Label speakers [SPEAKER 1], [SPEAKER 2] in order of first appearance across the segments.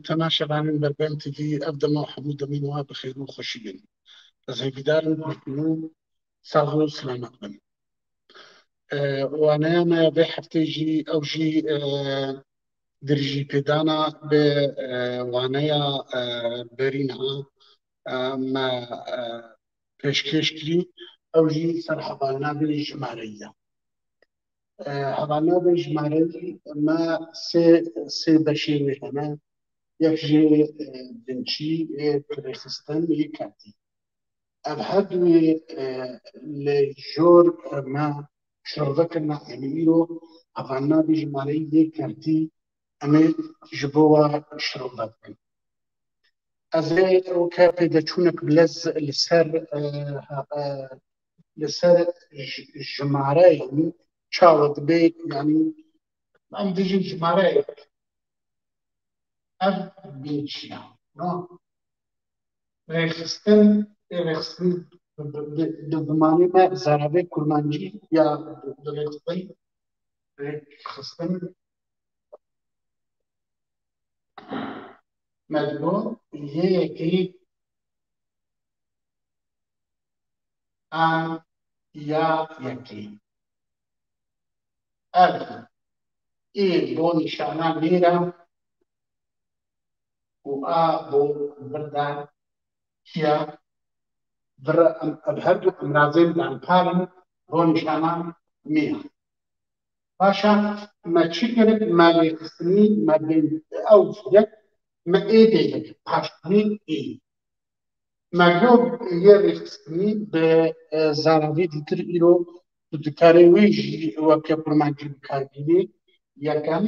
[SPEAKER 1] تماشا بربان تيفي أبدا ما حمود من وها بخير وخشين بس هي بدار بيكونوا صاروا سلامة بن وأنا ما بحفتيجي أو جي درجي بدانا ب وانايا برينها ما پیشکش کری أو جي سرحبانا بالجمارية حبانا بالجمارية ما سي بشير هنا يكجي دنشي بريخستان يكاتي أبهدوي لجور ما شرذكنا أميرو أغانا بجمالي يكاتي أمي جبوا شرذكنا أزي وكابي دچونك بلز لسر جمارة يعني شاود بيت يعني عم بيجي جمارة أب بيتشيا نو رخصتن بزمانی ما زرابه کرمانجی یا رخصتن مدبو یکی آن یا یکی اف ای بو نشانه میرم و آ بو بردان کیا بر هەردوو ئەمراضێن دانپارن بۆ نیشانان میە پاشان مە چی کرد مە لێخستنی مە ئەو یەک مە ئێ دەیەک پاشتنی ئێ مەگۆ یە لێخستنی بە زاراوی دیتر ئیرۆ دکارێ وێژی وەکە پڕمانجی بکاربینێ یەکەم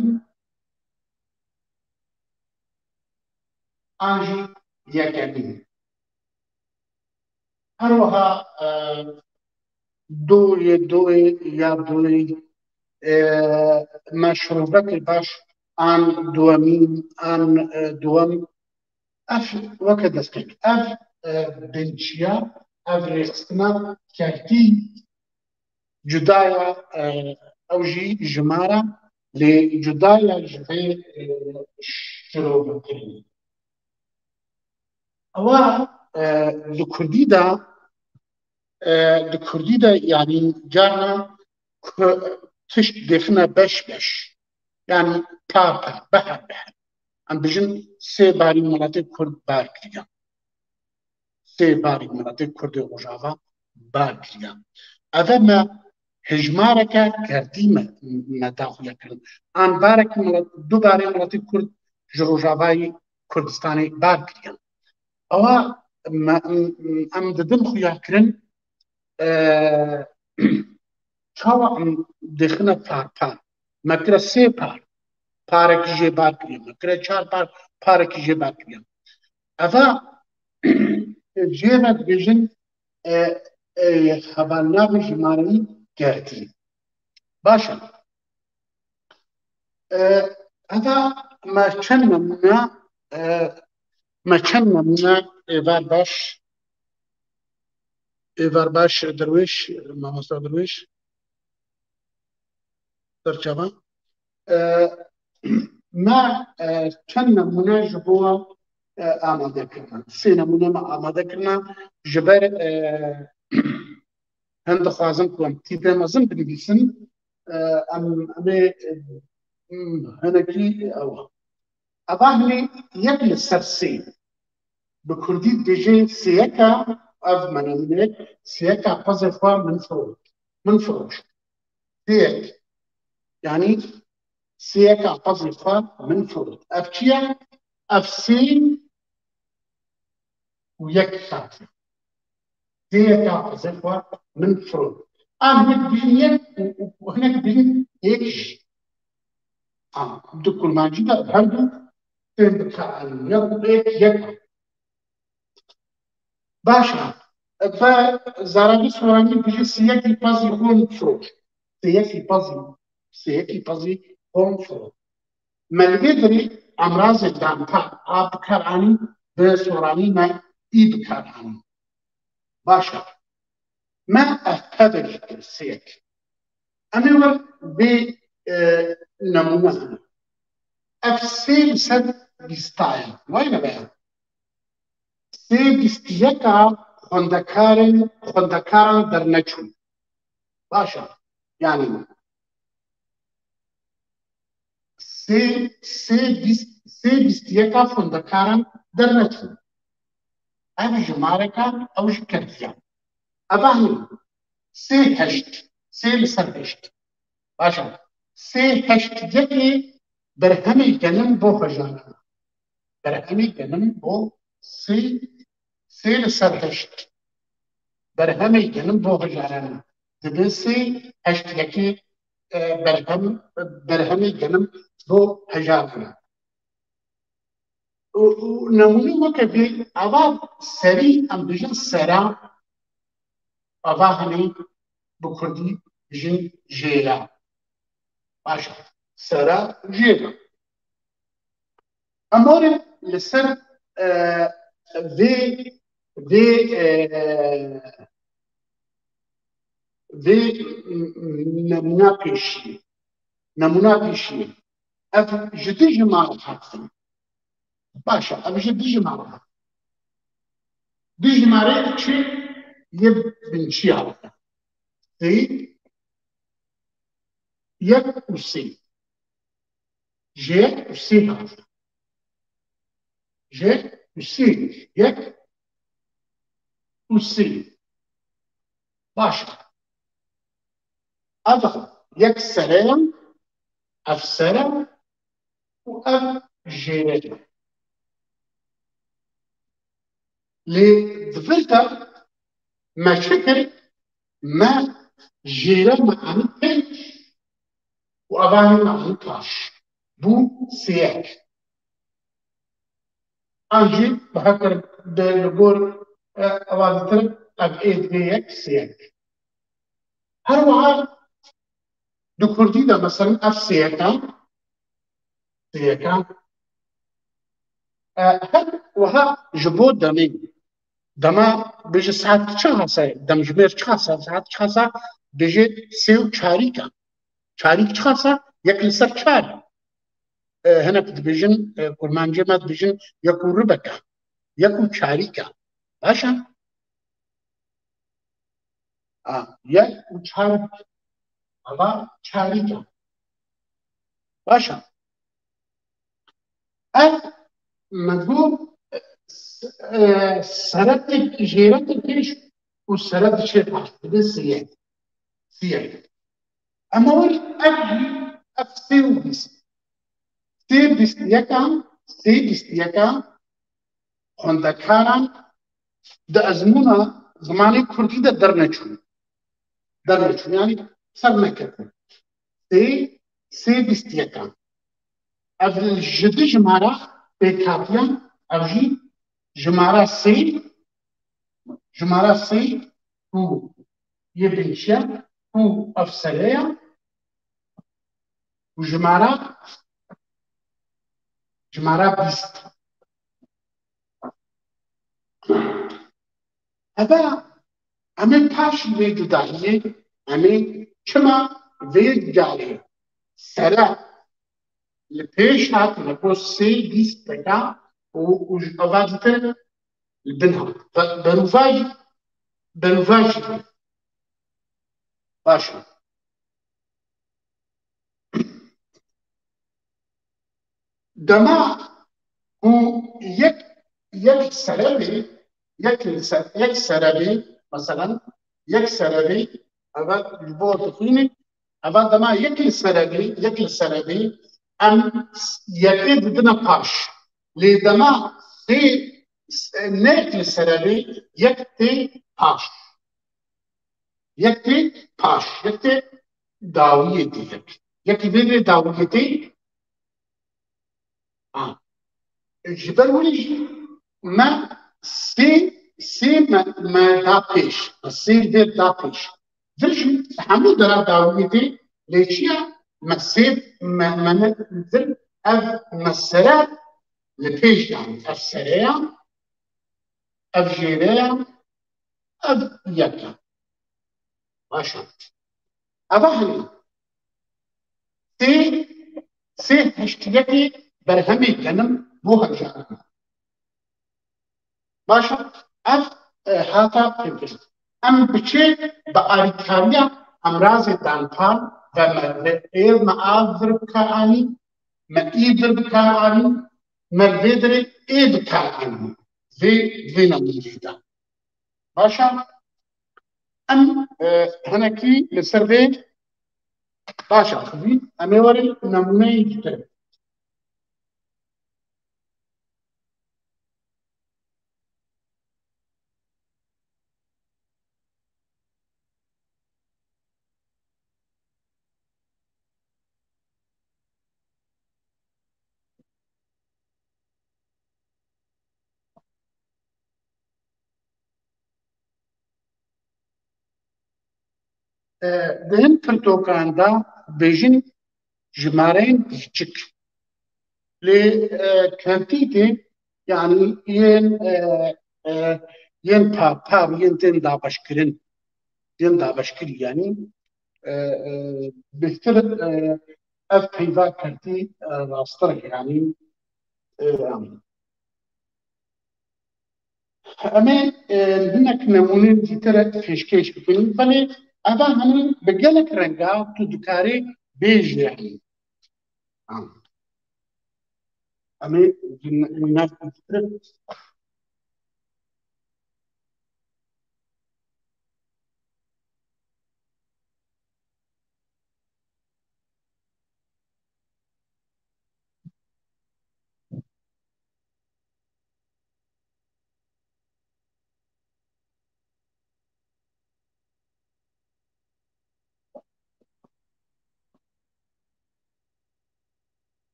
[SPEAKER 1] ئاژی یەکەمین هەروەها دوی یا دوی مشروبك باش عن دوامين عن دوام اف وكذا سكك اف بنشيا اف ريخستنا كالتي جدايا او جي جمارة لجدايا جفي شروبك اوا لكردي دا يعني جانا تشت دخنا بش يعني بابا بحر ام بجن سي باري ملاتي كرد بار كريان سي باري ملاتي كرد روجاوا بار كريان اذا ما هجمارك كرديمة مداخلة كرد ان بارك دو باري ملاتي كرد جروجاواي كردستاني بار كريان اوا ام ددن خويا كرن چاوا ام دخنا پار مکر سه پارکی جه بار کریم مکر چار پارکی جه بار کریم اوا جه بد بجن خبرنا بجماری گردی باشا اوا ما چند نمونه ایوار باش درویش ماموستا درویش درچابا ما چند نمونه جبوا آماده کردن سه نمونه ما آماده کردن جبر هند خوازم کنم تیپه مزن بنویسن امی هنکی او هنی یک لسر سی بکردی دیجی سیکا اف منامنه سياكا قذفها من فروش سياك يعني سياكا قذفها من فروش أفكيا أفسين ويكتات سياكا قذفها من فروش هناك بين وهناك بين يكش دكتور ماجد هردو يك باشا فزارابي سوراني بيجي سياكي بازي هون فروش سياكي بازي هون فروش ملقدري امراض دانتا بكراني بسوراني ما بكراني باشا ما افتدر سياك انا ب نمونه افسيل سد بیستایە وای نەبەیە سێ بیستیەکە خوێندەکاران دەرنەچوون باشە یعنی سێ بیستیەکە خوێندەکاران دەرنەچوون ئەم ژمارەکە ئەوش کردیان ئەبانی سێ هەشت سێ لەسەر هەشت باشە سێ هەشتیەکی بەرهەمی گەنم بۆ هەژانە بەرهەمی گەنم بۆ سێ لەسەر هەشت بەرهەمی گەنم بۆ هەژانە دەبێ سێ هەشتیەکی بەرهەمی گەنم بۆ هەژانە نمونه وەکە بێ ئەوا سەری ئەم بژن سەرا ئەوا هەنێ بە کوردی بژین ژێرە باشە سەرا ژێرە ئەمۆرە لەسەر vê nemuna pêşî ev ji di jimare hatin başa ev ji di jimare hatin di jimare çi yê binçiya sê yek û sê jêk û sê hatin jêk û sê yek û sê başa ev yek sereyê ev sere û ev jêrê lê divêta me çi kir me jêre me anî pênc û evanî me anî taş bû sêyek an jî bihekir li gor evazîtir ev ê divê yek sêyek her wiha di kurdî de mesela ev sêyekan her wiha ji bo demê dema bêje saet çi hase demjimêr çi hase saet çi hase bêje sê û çarîk e çarîk çi hase yek li ser çar hinek dibêjin kurmancê me dibêjin yek û ribek e yek û çarîk e baş e yek û çarîk eva çarîk e baş e ev me got seretek jêretê pêş û seret diçe paş dibe sêyek ama ev jî ev sê û bîst sê bîstiyekan xwendekaran di ezmûna zimanê kurdî de derneçûn yani ser neketin sê bîstiyekan ev ji di jimara pêkhapiyan ev jî jimara sê û yê binçiya û ev sereya û jimara bîst eva emê paş vê cudayiyê emê çima vê carê sere li pêş hat li bo sê bîst peka û eva ditir li bin hat berûvaj jî baş e dema û yek serevê mesela yek serevê eva li bo dixwînê eva dema yek li serevê em yekê didine paş lê dema sê nek li serevê yek tê paş yek tê dawiyê tê yekî vê dawiyê tê ji ber wî jî me sê me da pêş sê vê da pêş vir jî hemû dera dawiyê tê lê çi ye me sê me vir ev me sere li pêş yani ev sereya ev jêreya ev yek e baş e eva henê sê heştiyekê berhemê genim بۆ هەژارە باشە ئەف هاتە پێگەشت ئەم بچێ بە ئاریکاریە ئەمرازێ دانپال و ئێمە ئاڤر بکارانی مە ئیدر بکارانی مە vêdirê ê bikaranî vê nemûneyê باشە ئەم هەنێکی لەسەر vê باشە xwîn em ê werin nemûneyê dîtir di hin pirtûkan de bêjin jimareyên piçik lê kentîtê yanî yên pav yên tên dabeşkirin yên dabeşkirî yanî bêhtir ev peyva kertî rastir yanî em ê hinek nemûneyên dîtir pêşkêş bikin belê eva hemû bi gelek renga tu dikarî bêjî yanî em ê nav dîtir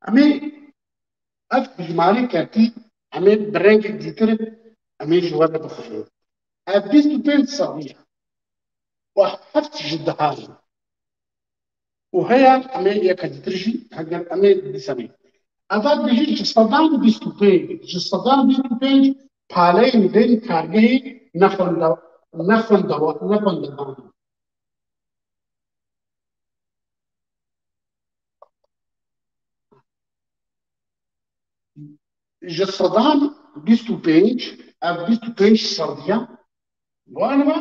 [SPEAKER 1] em ê ev jimarê kertî em ê bi rengek dîtir em ê ji we re bixwînin ev bîst û pênc salî ye û heft ji dihan û heya em ê yeka dîtir jî heger em ê dîsenê ev bijî ji sedan bîst û pênc ji sedan bîst û pênc paleyên bên kargehê nexwendevan ji sedan bîst û pênc ev bîst û pênc saliye wanime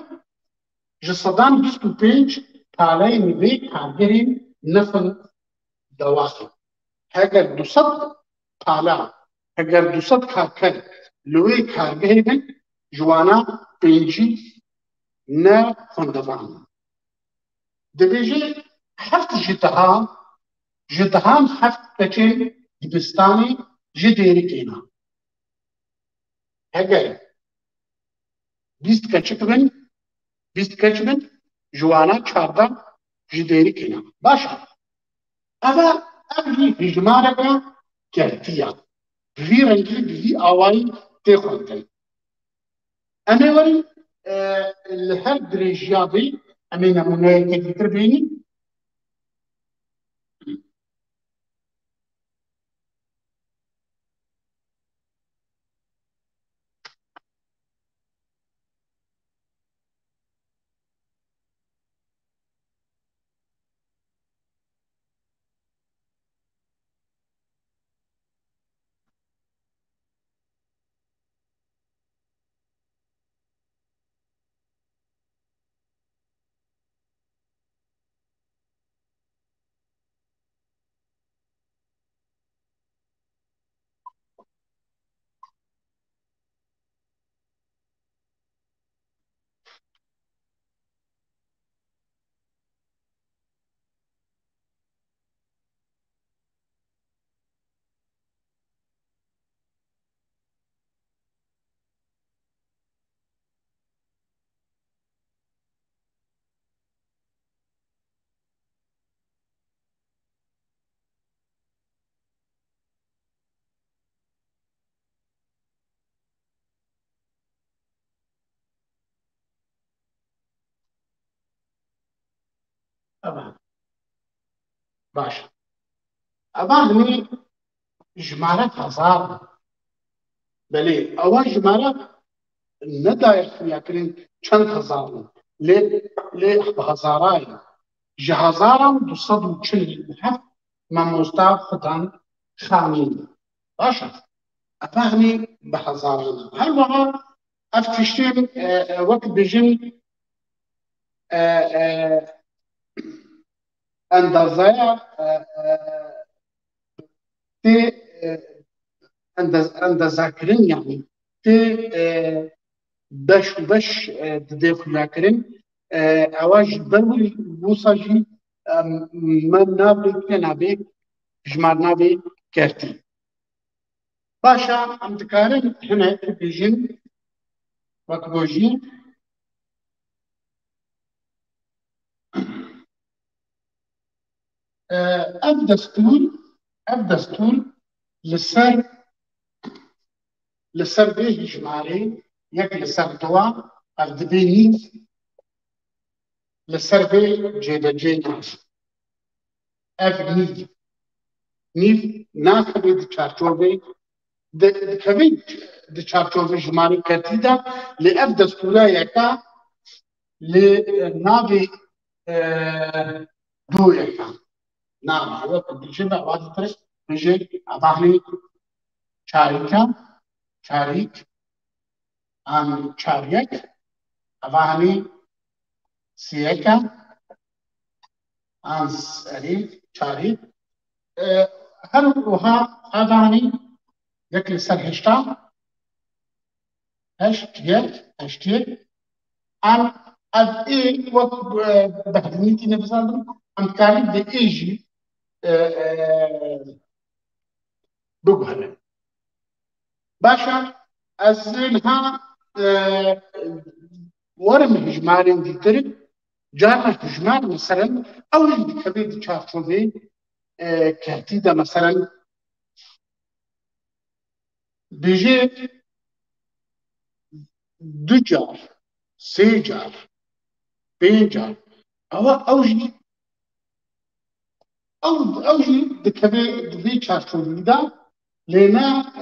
[SPEAKER 1] ji sedan bîst û pênc paleyên vê kargerên nexwendevan heger du sed pala heger du sed karker li wê kargehê bin ji wana pêncî nexwendevan dibêje heft ji dihan heft keçên dibistanê ji dêrikê ne heger bîst keçik bin bîst keç bin ji wana çarda ji dêrikê ne baş e ev jî hejmareka kertiya vî rengî bi vî awayî tê xwendin em ê werin li her dirêjiya vê em ê nemûneyekê dîtir bînin أبا باشا أباني جمارة هزار بلي أول جمارة نداير فياكرين چند هزار لي هزاراي جهازارا دوصد وچل هفت ماموستا خدان خامين باشا أفهمي بهزارنا هل وها أفتشتين وقت بجن أندازايا تي أندازاكرين يعني تي بش وبش ددي خلاكرين أواج برولي بوصاجي من نابي كنابي جمار نابي كرتي باشا أم دكارن هنا بيجن وكبوجين أب دستور لسر به جماري يك لسر دوا أردبيني لسر به جيدا جيناش أف نيف ناخبي دي چارچوبي دكبي دي چارچوبي جماري كتيدا لأف دستورا يكا لنابي دو يكا نعم وقت بيجينا بعد ترس بيجي أباهني شاريك عن شاريك أباهني سيكا عن شاريك هل وها أباهني يكل سر هشتيك عن از إيه وقت بهدنيتي نفسها عن كاريك دي إيجي بقهر باشا أزلها ورم هجمارين دي ترك جانا هجمار مثلا أو اللي كبير تشارشوفي كهتيدا مثلا بيجي دو جار سي جار بين جار أوجي أوجي دكبير دبي تشارشوفي دا لنا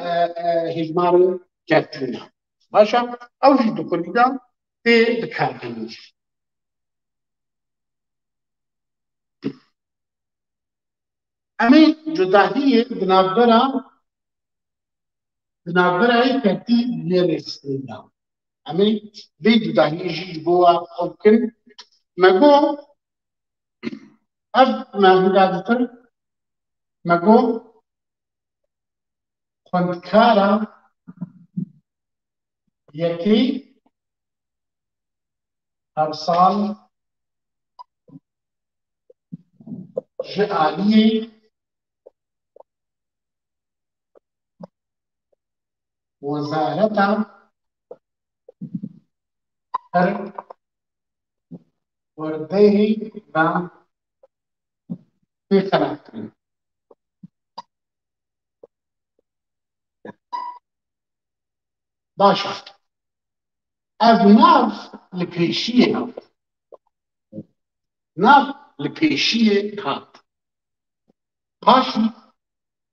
[SPEAKER 1] هجمار كهتينا باشا أوجي دكولي دا في دكارنش أمي جداهية بنابرا أي كتي ليرستينا أمي بي جداهية جي بوا أوكن مجو أب ما هدادتر مجو خندكارا يكي أرسال جعالية وزارة هر ورديه ما في خلاقين باشا أبناف لبيشيه ناف لبيشيه هات باشي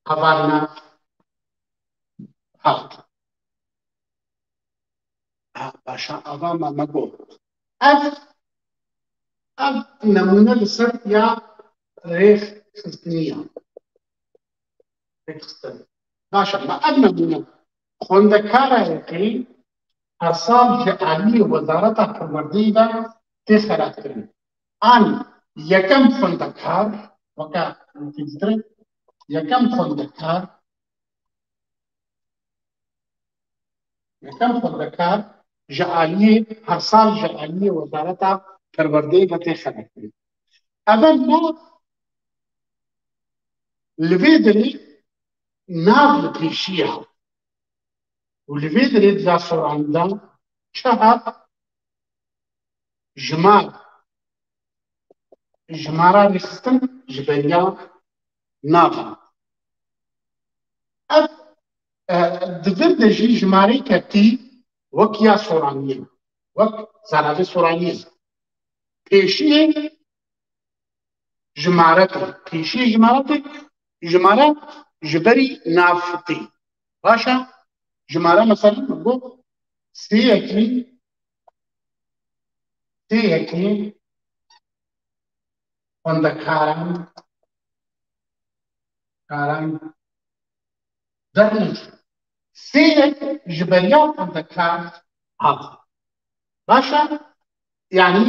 [SPEAKER 1] هبارنا هات باشا أظام مقول أب نمونة لسر يا ريخ خستنية باشا ما أب نمونة خندكارا يقي أرسال جعالية وزارة الوردية تخرات كريم أن يكم خندكار وكا تجدر يكم خندكار جعالية أرسال جعالية وزارة الوردية تخرات كريم أبدا لفيدري ناف لبيشيها ولفيدري ذا صوراندا شهر جمارة رخصتن جبنيا ناف أب دفر دجي جماري كتي وكيا صورانية وك زرابي صورانية بيشيه جمارەتێ پێشی جمارەتێک ژمارە ji berî navxitê başa jimara mesela bu sêyekî xwendekaran dernî sêyek ji beriya xwendekar hat başa yani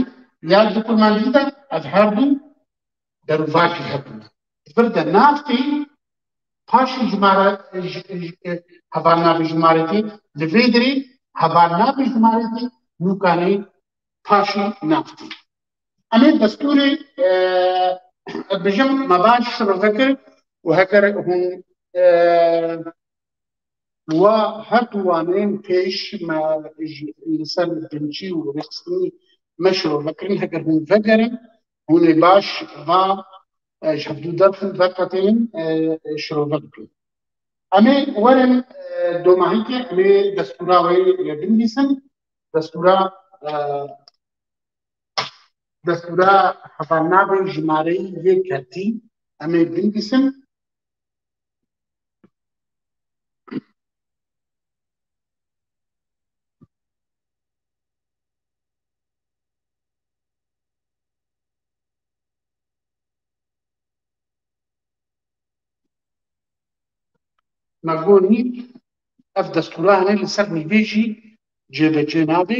[SPEAKER 1] ya dikûmendî de ev her du derûvakî hebûne bir de navxtê paşê jimara hevalnavê jimaretê li vê dirê hevalnavê jimaretê nûkanê paşê navxtê em ê destûrê bijim me baş şirove kir û heger hûn wa her du wanên pêş me li ser binçî û rêxistinî me şirove kirin heger hûn vegerin hûn ê baş va ji hevdûdefin veqetên şirove bikin em ê werin domahîkê em ê destûra wê binivîsin destûra hevalnavê jimareyî yê ketî em ê binivîsin me gonî ev destûra hene li ser nîvê jî cêbecê nabe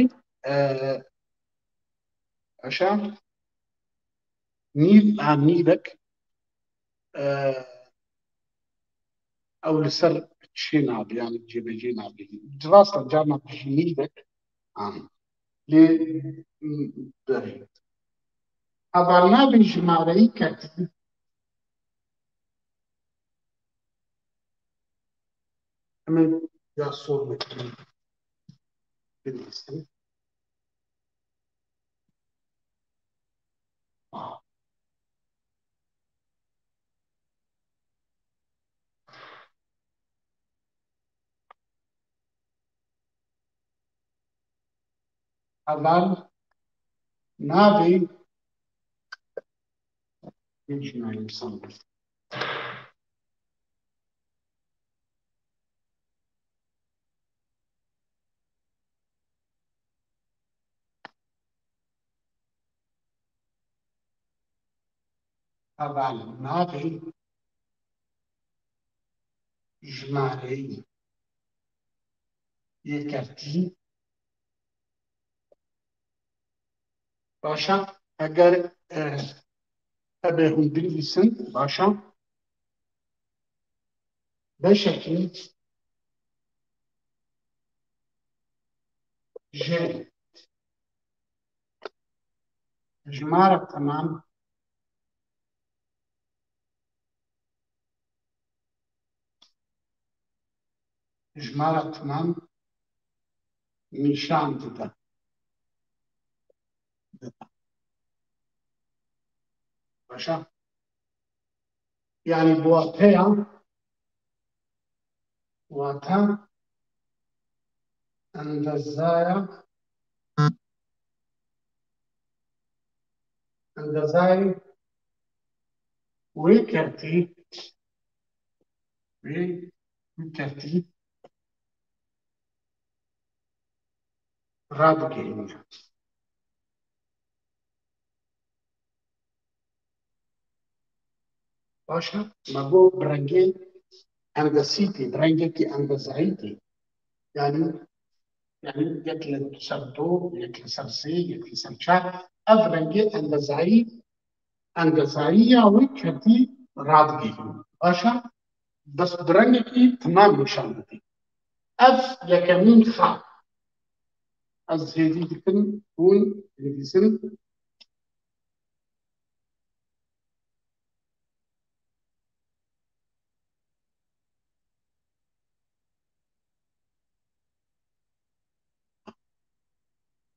[SPEAKER 1] Aşağı nîvek ew li ser çê nabe yani cêbecê nabe rasta carna jî nîvek lê berê hevalnavê jimareyî ketî em ê ya sol bikin binivîsin hevalnavê jînayînîsan hevalnavê jimareyî yê ketî başa eger ev ê hûn binivîsin başa beşekî ji jimara temam nîşan dide başa yani buwateya wate endezayê wê ketî radigihîne başa me bo bi rengê endesî tê bi rengekî endezayî tê yani yek li ser do yek li ser sê yek li ser çar ev rengê endezayîya wê ketî radigihîne başa bes bi rengekî timam nîşan dide ev yekemîn xa ez hêdî dikim hûn binivîsin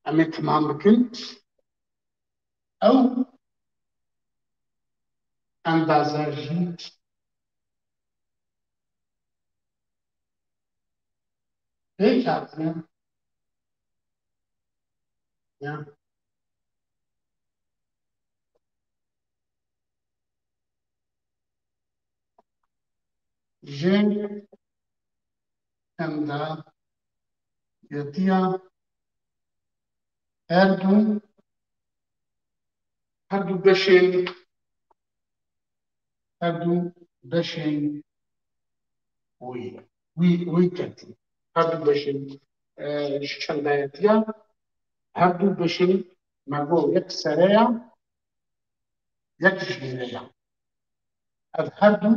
[SPEAKER 1] em ê timam bikin ew endaze jî pêk hatine ya جي چندا یتیا هر دو بشین وی کتی هر دو بشین چندا یتیا هر دو بشین مگو یک سریا یک جیریا از هر دو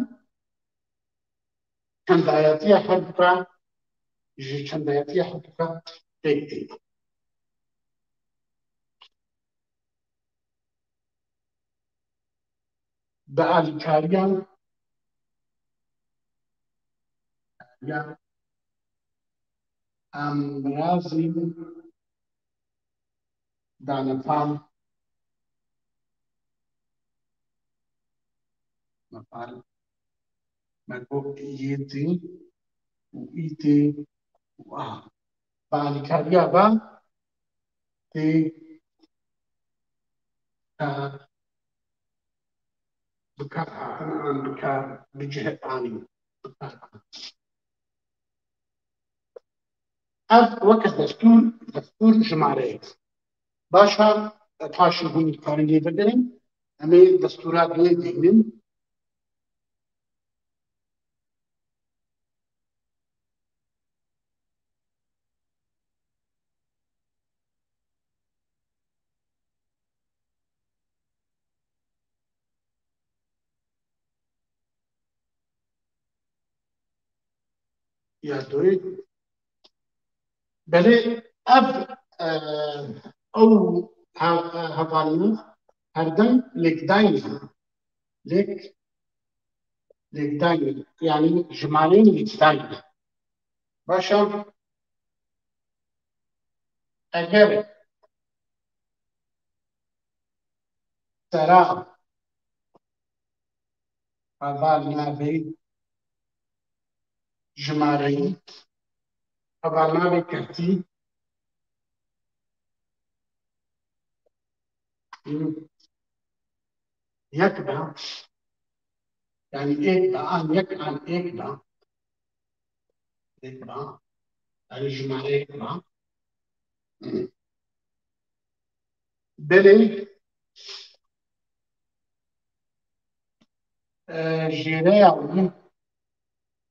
[SPEAKER 1] چندا یتیا هر دو جی چندا یتیا هر دو تکتی به الیکاریان یا امراضی دانفان مفعل مگو ایتی و ایتی و به الیکاریا با تی بكار عن بكار بجهة ثانية أب وقت دستور جماعي باشا تاشي هون كارنجي بدرين أمي دستورات دوي دينين يا دوي بلي أب أو هفالنا هردن لك دايما لك دايما يعني جماعين لك دايما باشا أجر سرا هفالنا بي جماعي هفالنا بي كرتي يكبر يعني एक عن يك عن एक ना एक ना يعني جمع एक ना بلي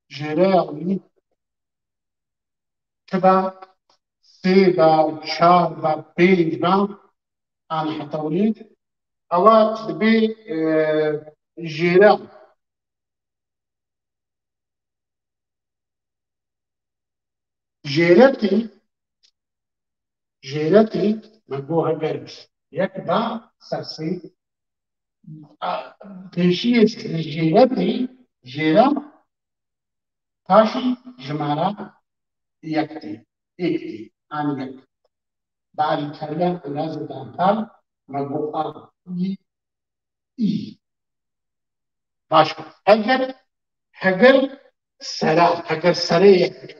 [SPEAKER 1] جيري تبع سيبا شاربا بيجبا عن حتوليد أو تبي جيرا جيرتي مقوها قلب يكبا سرسي تشيء جيرتي جيرا تاشي جمارة يكتي إكتي عن يك بعد الكلام لازم تنقل مجموعة إي باشا هجر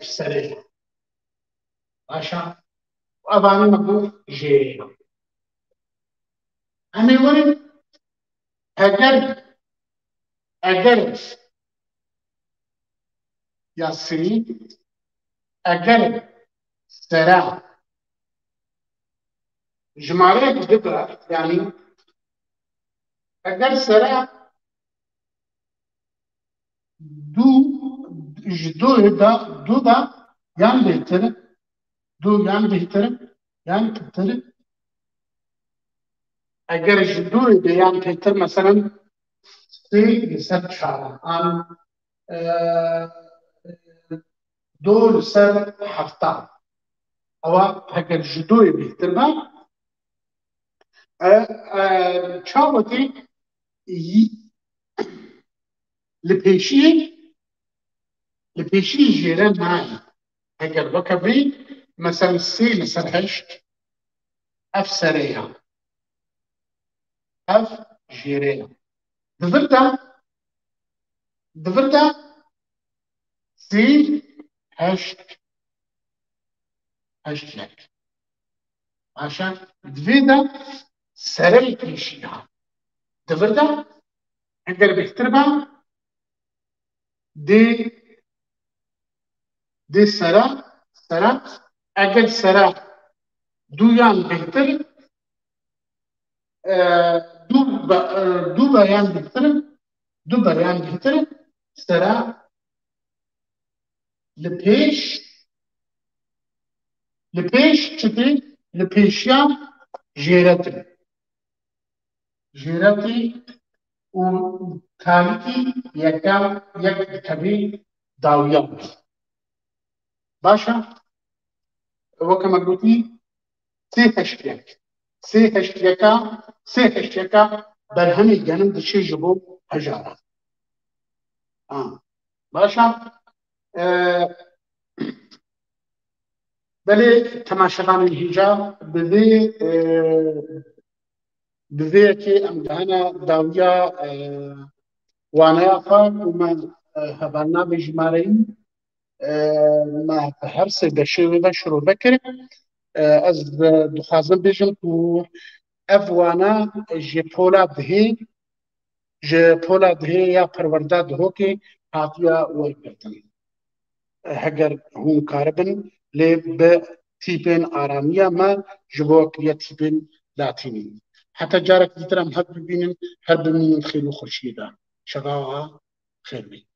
[SPEAKER 1] سريع باشا وأباني مجموع جي أنا يقول هجر أجر يا سري أجر سريع جمالية جدا يعني أجر سريع دو دو دا يعني بهتر دو يعني بهتر يعني بهتر اگر جدو ده يعني بهتر مثلا سي لسر شعر عن دو لسر حفتا او اگر جدو بهتر ما چاوتي لپیشی جيران معي اگر وكبي مثلا سي لسر هشت اف سريع اف جيران دفرتا سي هشت لك عشان دفيدا سري بيشيها دفرتا اگر بيحتربها دي دي سرا اگر سرا دویان بهتر دو دو بیان بهتر دو بیان بهتر سرا لپیش لپیش چطی لپیشیان جیرتر جیرتی و تاریکی یکم یک کبی داویان باشا وكما قلتي سي هشتيك سي هشتيكا سي هشتيكا برهمي جنم دشي جبو هجارة باشا بلي تماشاغان الهجاب بذي بذي كي ام دهنا داويا وانا يافا وما هبالنا بجمارين ما هرسي دشي وذا شروع بكر از دخوازم بيجم و افوانا جي پولاد هي جي پولاد هي يا پرورده هوكي هاتيا ويكرتن هگر هم كاربن لي بتيبين آرامية ما جبوك يا تيبين لاتيني حتى جارك ديترم هاد ببينن هر بمين خيلو خرشيدا شغاها خير بي